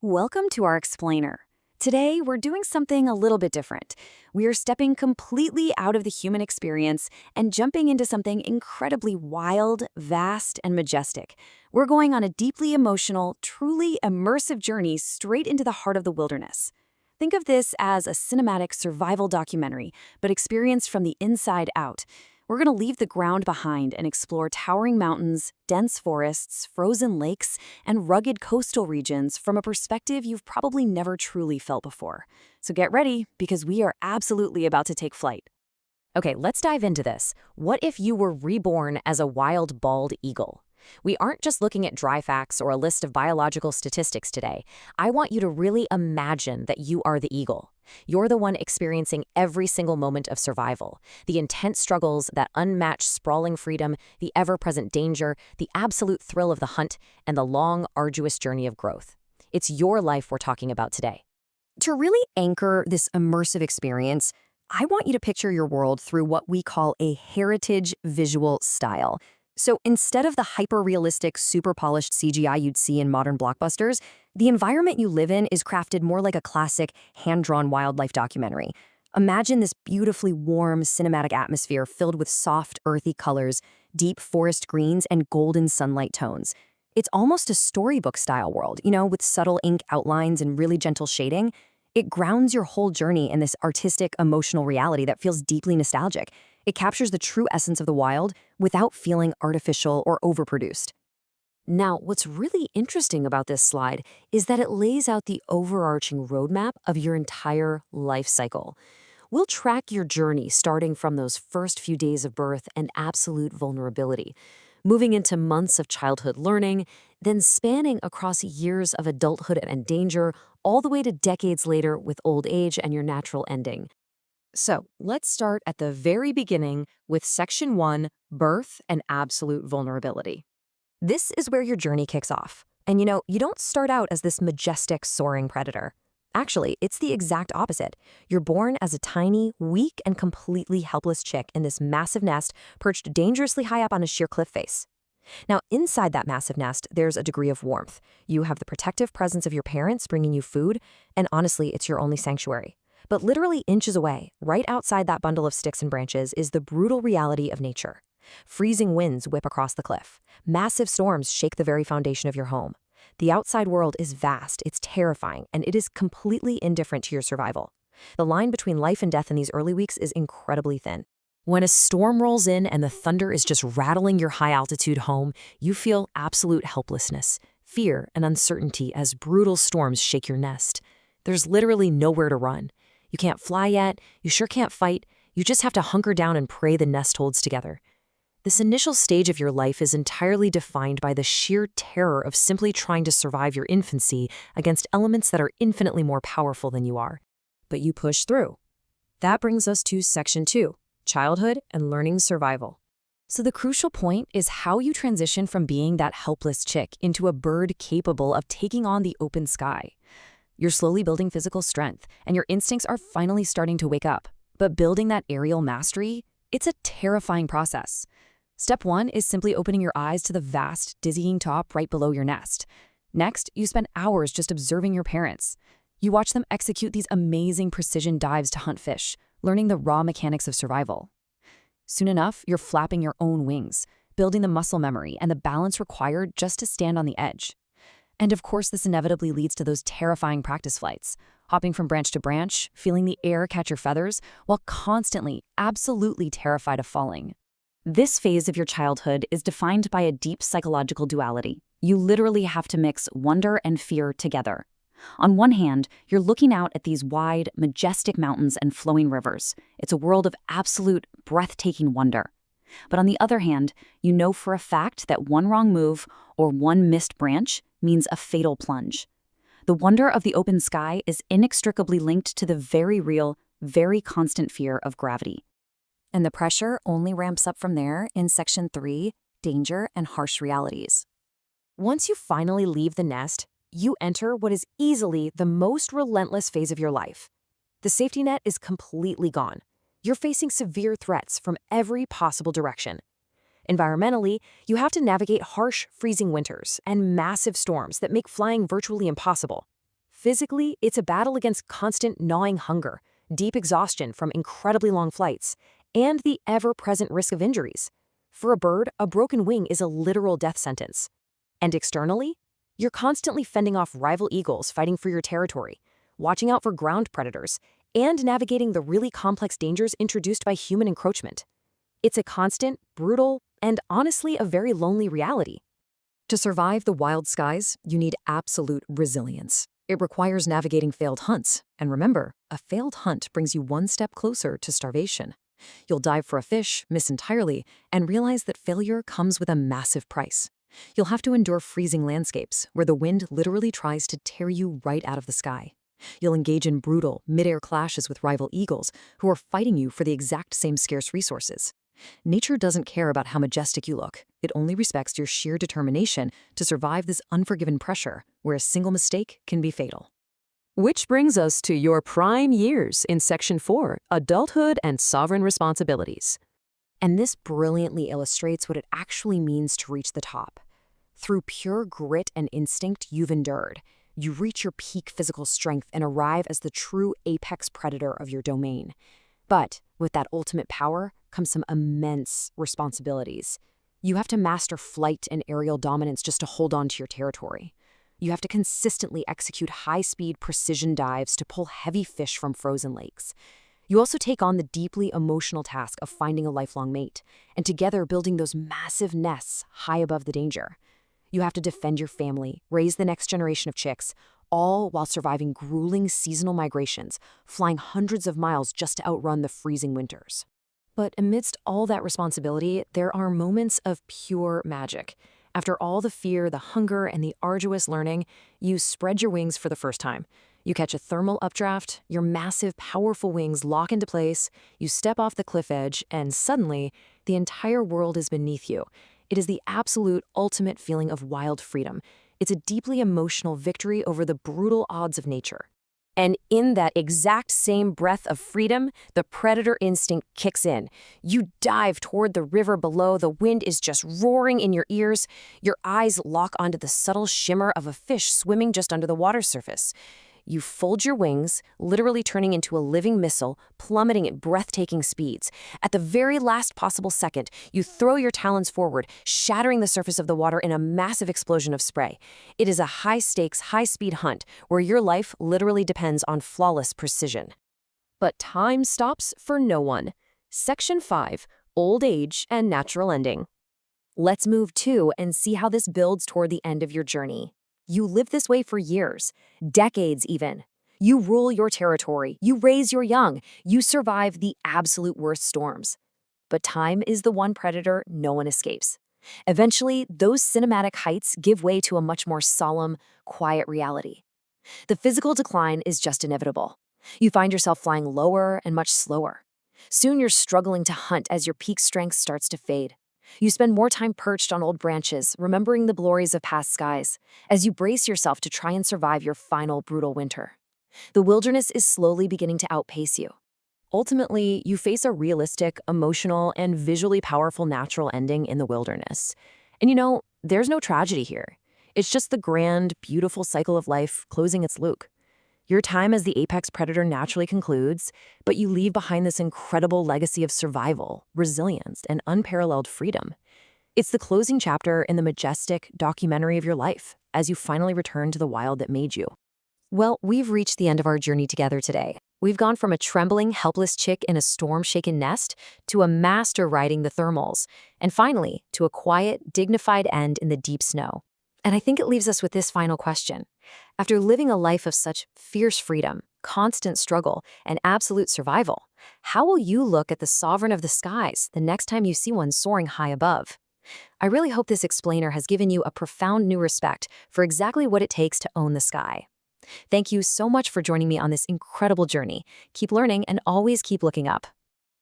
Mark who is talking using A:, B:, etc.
A: Welcome to our explainer. Today, we're doing something a little bit different. We are stepping completely out of the human experience and jumping into something incredibly wild, vast, and majestic. We're going on a deeply emotional, truly immersive journey straight into the heart of the wilderness. Think of this as a cinematic survival documentary, but experienced from the inside out. We're going to leave the ground behind and explore towering mountains, dense forests, frozen lakes, and rugged coastal regions from a perspective you've probably never truly felt before. So get ready, because we are absolutely about to take flight. Okay, let's dive into this. What if you were reborn as a wild bald eagle? We aren't just looking at dry facts or a list of biological statistics today. I want you to really imagine that you are the eagle. You're the one experiencing every single moment of survival, the intense struggles, that unmatched sprawling freedom, the ever-present danger, the absolute thrill of the hunt, and the long, arduous journey of growth. It's your life we're talking about today.
B: To really anchor this immersive experience, I want you to picture your world through what we call a heritage visual style. So instead of the hyper-realistic, super-polished CGI you'd see in modern blockbusters, the environment you live in is crafted more like a classic, hand-drawn wildlife documentary. Imagine this beautifully warm, cinematic atmosphere filled with soft, earthy colors, deep forest greens, and golden sunlight tones. It's almost a storybook-style world, with subtle ink outlines and really gentle shading. It grounds your whole journey in this artistic, emotional reality that feels deeply nostalgic. It captures the true essence of the wild without feeling artificial or overproduced.
A: Now, what's really interesting about this slide is that it lays out the overarching roadmap of your entire life cycle. We'll track your journey starting from those first few days of birth and absolute vulnerability, moving into months of childhood learning, then spanning across years of adulthood and danger, all the way to decades later with old age and your natural ending. So let's start at the very beginning with Section 1, Birth and Absolute Vulnerability. This is where your journey kicks off. And you don't start out as this majestic, soaring predator. Actually, it's the exact opposite. You're born as a tiny, weak, and completely helpless chick in this massive nest perched dangerously high up on a sheer cliff face. Now, inside that massive nest, there's a degree of warmth. You have the protective presence of your parents bringing you food, and honestly, it's your only sanctuary. But literally inches away, right outside that bundle of sticks and branches, is the brutal reality of nature. Freezing winds whip across the cliff. Massive storms shake the very foundation of your home. The outside world is vast, it's terrifying, and it is completely indifferent to your survival. The line between life and death in these early weeks is incredibly thin. When a storm rolls in and the thunder is just rattling your high-altitude home, you feel absolute helplessness, fear, and uncertainty as brutal storms shake your nest. There's literally nowhere to run. You can't fly yet, you sure can't fight, you just have to hunker down and pray the nest holds together. This initial stage of your life is entirely defined by the sheer terror of simply trying to survive your infancy against elements that are infinitely more powerful than you are. But you push through. That brings us to Section 2, Childhood and Learning Survival. So the crucial point is how you transition from being that helpless chick into a bird capable of taking on the open sky. You're slowly building physical strength, and your instincts are finally starting to wake up. But building that aerial mastery, it's a terrifying process. Step 1 is simply opening your eyes to the vast, dizzying top right below your nest. Next, you spend hours just observing your parents. You watch them execute these amazing precision dives to hunt fish, learning the raw mechanics of survival. Soon enough, you're flapping your own wings, building the muscle memory and the balance required just to stand on the edge. And of course, this inevitably leads to those terrifying practice flights, hopping from branch to branch, feeling the air catch your feathers, while constantly, absolutely terrified of falling. This phase of your childhood is defined by a deep psychological duality. You literally have to mix wonder and fear together. On one hand, you're looking out at these wide, majestic mountains and flowing rivers. It's a world of absolute, breathtaking wonder. But on the other hand, you know for a fact that one wrong move or one missed branch means a fatal plunge. The wonder of the open sky is inextricably linked to the very real, very constant fear of gravity. And the pressure only ramps up from there in Section 3, Danger and Harsh Realities. Once you finally leave the nest, you enter what is easily the most relentless phase of your life. The safety net is completely gone. You're facing severe threats from every possible direction. Environmentally, you have to navigate harsh, freezing winters and massive storms that make flying virtually impossible.
B: Physically, it's a battle against constant gnawing hunger, deep exhaustion from incredibly long flights, and the ever-present risk of injuries. For a bird, a broken wing is a literal death sentence. And externally, you're constantly fending off rival eagles fighting for your territory, watching out for ground predators, and navigating the really complex dangers introduced by human encroachment. It's a constant, brutal, and honestly a very lonely reality. To survive the wild skies, you need absolute resilience. It requires navigating failed hunts, and remember, a failed hunt brings you one step closer to starvation. You'll dive for a fish, miss entirely, and realize that failure comes with a massive price. You'll have to endure freezing landscapes, where the wind literally tries to tear you right out of the sky. You'll engage in brutal, mid-air clashes with rival eagles, who are fighting you for the exact same scarce resources. Nature doesn't care about how majestic you look. It only respects your sheer determination to survive this unforgiven pressure, where a single mistake can be fatal. Which brings us to your prime years in Section 4, Adulthood and Sovereign Responsibilities. And this brilliantly illustrates what it actually means to reach the top. Through pure grit and instinct you've endured, you reach your peak physical strength and arrive as the true apex predator of your domain. But with that ultimate power comes some immense responsibilities. You have to master flight and aerial dominance just to hold on to your territory. You have to consistently execute high-speed precision dives to pull heavy fish from frozen lakes. You also take on the deeply emotional task of finding a lifelong mate, and together building those massive nests high above the danger. You have to defend your family, raise the next generation of chicks, all while surviving grueling seasonal migrations, flying hundreds of miles just to outrun the freezing winters. But amidst all that responsibility, there are moments of pure magic. After all the fear, the hunger, and the arduous learning, you spread your wings for the first time. You catch a thermal updraft, your massive, powerful wings lock into place, you step off the cliff edge, and suddenly, the entire world is beneath you. It is the absolute ultimate feeling of wild freedom. It's a deeply emotional victory over the brutal odds of nature. And in that exact same breath of freedom, the predator instinct kicks in. You dive toward the river below, the wind is just roaring in your ears. Your eyes lock onto the subtle shimmer of a fish swimming just under the water surface. You fold your wings, literally turning into a living missile, plummeting at breathtaking speeds. At the very last possible second, you throw your talons forward, shattering the surface of the water in a massive explosion of spray. It is a high-stakes, high-speed hunt where your life literally depends on flawless precision. But time stops for no one. Section 5, Old Age and Natural Ending. Let's move to and see how this builds toward the end of your journey. You live this way for years, decades even. You rule your territory, you raise your young, you survive the absolute worst storms. But time is the one predator no one escapes. Eventually, those cinematic heights give way to a much more solemn, quiet reality. The physical decline is just inevitable. You find yourself flying lower and much slower. Soon you're struggling to hunt as your peak strength starts to fade. You spend more time perched on old branches, remembering the glories of past skies, as you brace yourself to try and survive your final brutal winter. The wilderness is slowly beginning to outpace you. Ultimately, you face a realistic, emotional, and visually powerful natural ending in the wilderness. And there's no tragedy here. It's just the grand, beautiful cycle of life closing its loop. Your time as the apex predator naturally concludes, but you leave behind this incredible legacy of survival, resilience, and unparalleled freedom. It's the closing chapter in the majestic documentary of your life as you finally return to the wild that made you. Well, we've reached the end of our journey together today. We've gone from a trembling, helpless chick in a storm-shaken nest to a master riding the thermals, and finally, to a quiet, dignified end in the deep snow. And I think it leaves us with this final question. After living a life of such fierce freedom, constant struggle, and absolute survival, how will you look at the sovereign of the skies the next time you see one soaring high above? I really hope this explainer has given you a profound new respect for exactly what it takes to own the sky. Thank you so much for joining me on this incredible journey. Keep learning and always keep looking up.